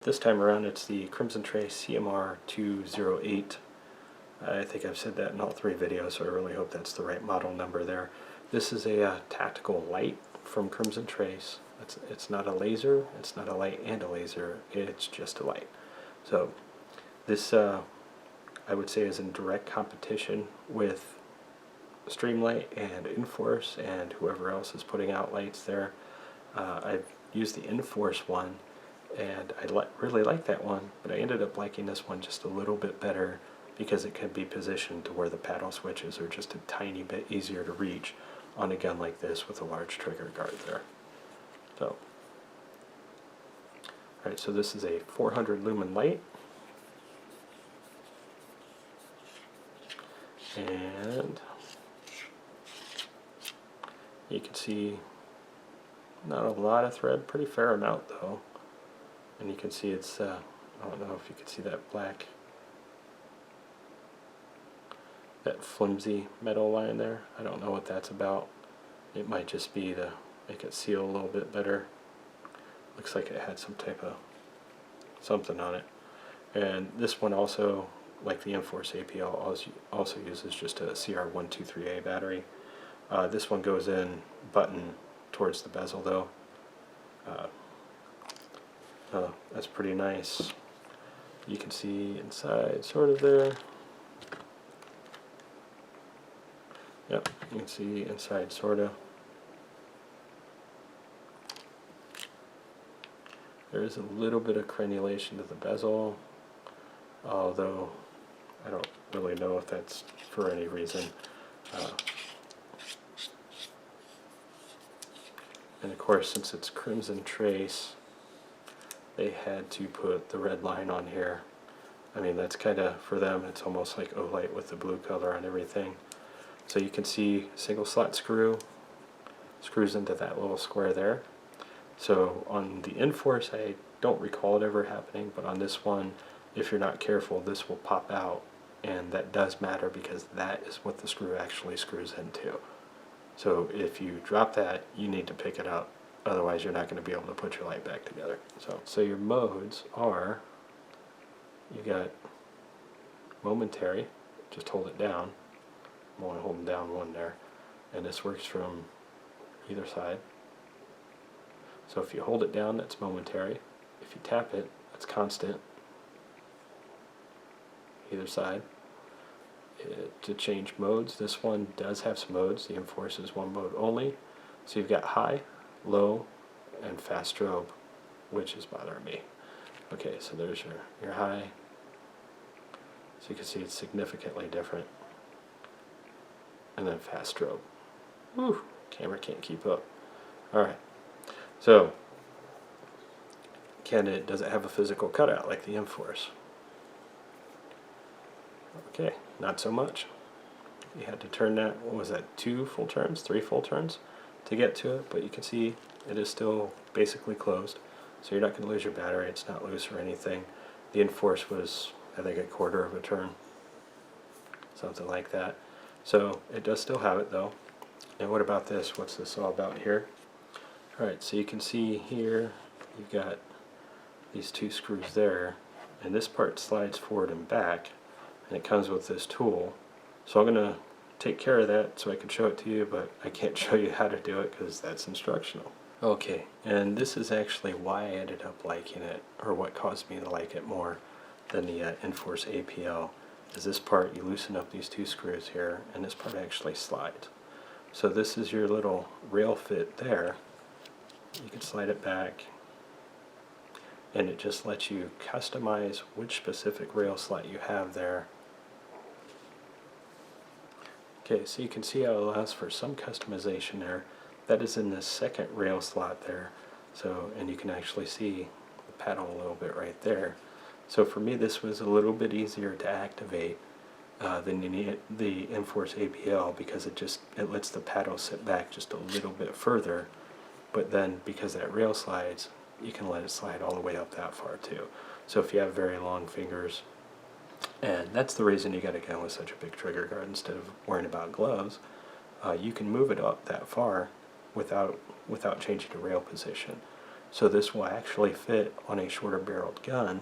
This time around it's the Crimson Trace CMR 208. I think I've said that in all three videos, so I really hope that's the right model number there. This is a tactical light from Crimson Trace. It's not a laser, it's not a light and a laser, it's just a light. So this I would say is in direct competition with Streamlight and Inforce and whoever else is putting out lights there. I've used the Inforce one and I really like that one, but I ended up liking this one just a little bit better because it can be positioned to where the paddle switches are just a tiny bit easier to reach on a gun like this with a large trigger guard there. So, alright, so this is a 400 lumen light, and you can see not a lot of thread, pretty fair amount though. And you can see it's, I don't know if you can see that black, that flimsy metal line there. I don't know what that's about. It might just be to make it seal a little bit better. Looks like it had some type of something on it. And this one also, like the Inforce APL, also uses just a CR123A battery. This one goes in button towards the bezel though. That's pretty nice. You can see inside sort of there. Yep, you can see inside sort of. There is a little bit of crenulation to the bezel, although I don't really know if that's for any reason. And of course, since it's Crimson Trace, they had to put the red line on here. I mean, that's kind of, for them, it's almost like Olight with the blue color on everything. So you can see single slot screws into that little square there. So on the Inforce, I don't recall it ever happening, but on this one, if you're not careful, this will pop out, and that does matter because that is what the screw actually screws into. So if you drop that, you need to pick it up. Otherwise, you're not going to be able to put your light back together. So your modes are, you got momentary, just hold it down. I'm only holding down one there. And this works from either side. So if you hold it down, that's momentary. If you tap it, that's constant. Either side. To change modes, this one does have some modes. The Inforce is one mode only. So you've got high, low, and fast strobe, which is bothering me. Okay, so there's your high. So you can see it's significantly different. And then fast strobe. Whew, camera can't keep up. Alright, so does it have a physical cutout like the Inforce? Okay, not so much. You had to turn that, what was that, 2 full turns, 3 full turns to get to it, but you can see it is still basically closed, so you're not going to lose your battery. It's not loose or anything. The Inforce was, I think, a quarter of a turn, something like that. So it does still have it though. And what about this? What's this all about here? Alright, so you can see here you've got these 2 screws there, and this part slides forward and back, and it comes with this tool. So I'm going to take care of that so I can show it to you, but I can't show you how to do it because that's instructional. Okay, and this is actually why I ended up liking it, or what caused me to like it more than the Inforce APL, is this part, you loosen up these 2 screws here, and this part actually slides. So this is your little rail fit there. You can slide it back, and it just lets you customize which specific rail slot you have there. Okay, so you can see how it allows for some customization there. That is in the second rail slot there. So, and you can actually see the paddle a little bit right there. So for me, this was a little bit easier to activate than the Inforce APL because it lets the paddle sit back just a little bit further. But then because that rail slides, you can let it slide all the way up that far too. So if you have very long fingers, and that's the reason you got a gun with such a big trigger guard instead of worrying about gloves, you can move it up that far without changing the rail position. So this will actually fit on a shorter barreled gun.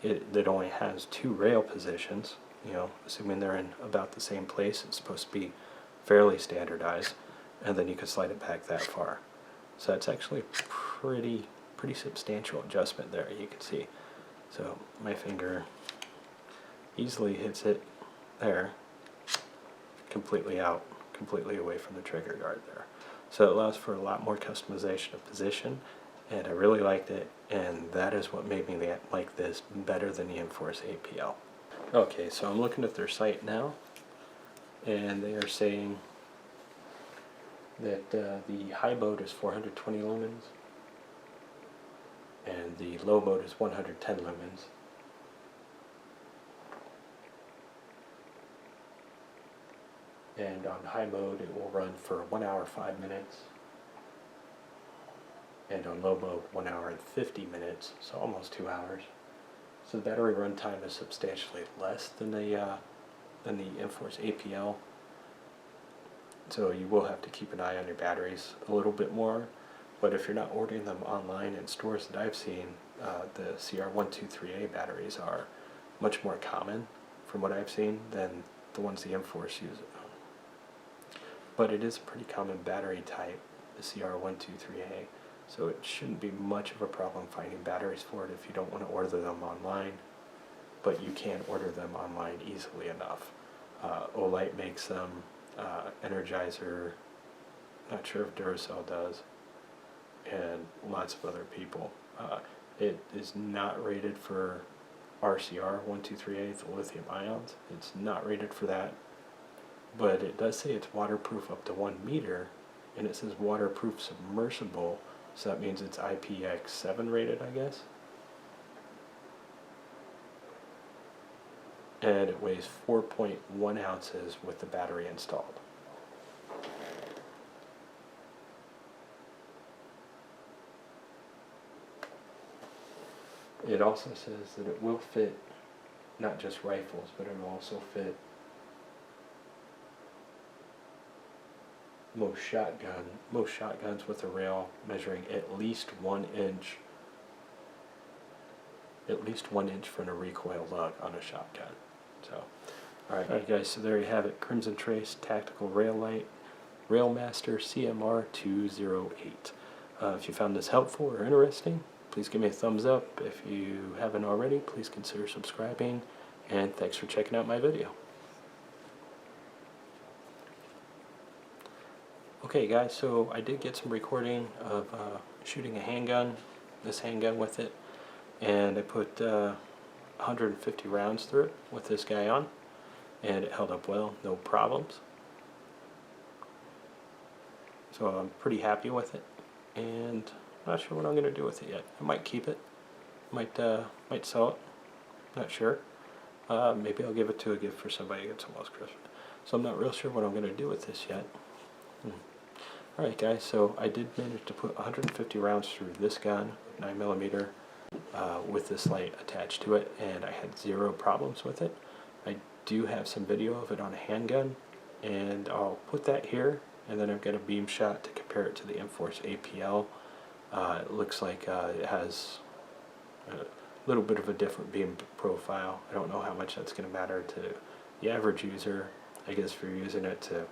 It only has 2 rail positions, you know, assuming they're in about the same place. It's supposed to be fairly standardized, and then you can slide it back that far. So it's actually a pretty substantial adjustment there, you can see. So my finger easily hits it there, completely out, completely away from the trigger guard there. So it allows for a lot more customization of position, and I really liked it, and that is what made me like this better than the Enforce APL. Okay, so I'm looking at their site now, and they are saying that the high mode is 420 lumens, and the low mode is 110 lumens. And on high mode it will run for 1 hour 5 minutes, and on low mode 1 hour and 50 minutes, so almost 2 hours. So the battery run time is substantially less than the Enforce APL. So you will have to keep an eye on your batteries a little bit more. But if you're not ordering them online in stores that I've seen, the CR123A batteries are much more common, from what I've seen, than the ones the Enforce use. But it is a pretty common battery type, the CR123A, so it shouldn't be much of a problem finding batteries for it if you don't want to order them online. But you can order them online easily enough. Olight makes them, Energizer, not sure if Duracell does, and lots of other people. It is not rated for RCR123A, the lithium ions. It's not rated for that, but it does say it's waterproof up to 1 meter, and it says waterproof submersible, so that means it's IPX7 rated, I guess. And it weighs 4.1 ounces with the battery installed. It also says that it will fit not just rifles, but it will also fit most shotguns with a rail measuring at least 1 inch, from the recoil lug on a shotgun. So, alright guys, so there you have it, Crimson Trace Tactical Rail Light, Railmaster CMR 208. If you found this helpful or interesting, please give me a thumbs up. If you haven't already, please consider subscribing, and thanks for checking out my video. Okay guys, so I did get some recording of shooting a handgun, this handgun with it, and I put 150 rounds through it with this guy on, and it held up well, no problems. So I'm pretty happy with it, and not sure what I'm going to do with it yet. I might keep it, might sell it, not sure. Maybe I'll give it to a gift for somebody at someone's Christmas. So I'm not real sure what I'm going to do with this yet. Alright guys, so I did manage to put 150 rounds through this gun, 9mm, with this light attached to it, and I had 0 problems with it. I do have some video of it on a handgun, and I'll put that here, and then I've got a beam shot to compare it to the Enforce APL. It looks like it has a little bit of a different beam profile. I don't know how much that's going to matter to the average user. I guess if you're using it to,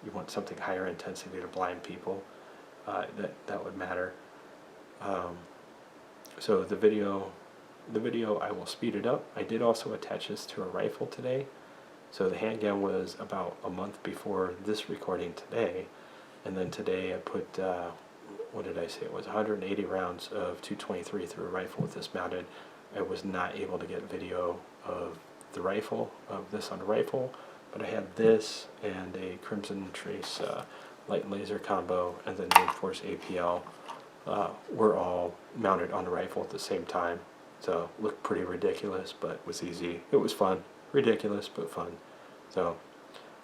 you want something higher intensity to blind people, that would matter. So the video I will speed it up. I did also attach this to a rifle today. So the handgun was about a month before this recording today, and then today I put what did I say? It was 180 rounds of 223 through a rifle with this mounted. I was not able to get video of the rifle, of this on the rifle, but I had this and a Crimson Trace light and laser combo, and then the Enforce APL were all mounted on the rifle at the same time. So looked pretty ridiculous, but was easy. It was fun. Ridiculous, but fun. So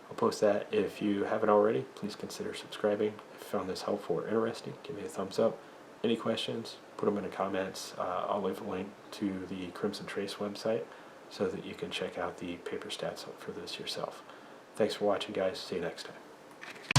I'll post that. If you haven't already, please consider subscribing. If you found this helpful or interesting, give me a thumbs up. Any questions, put them in the comments. I'll leave a link to the Crimson Trace website so that you can check out the paper stats for this yourself. Thanks for watching, guys. See you next time.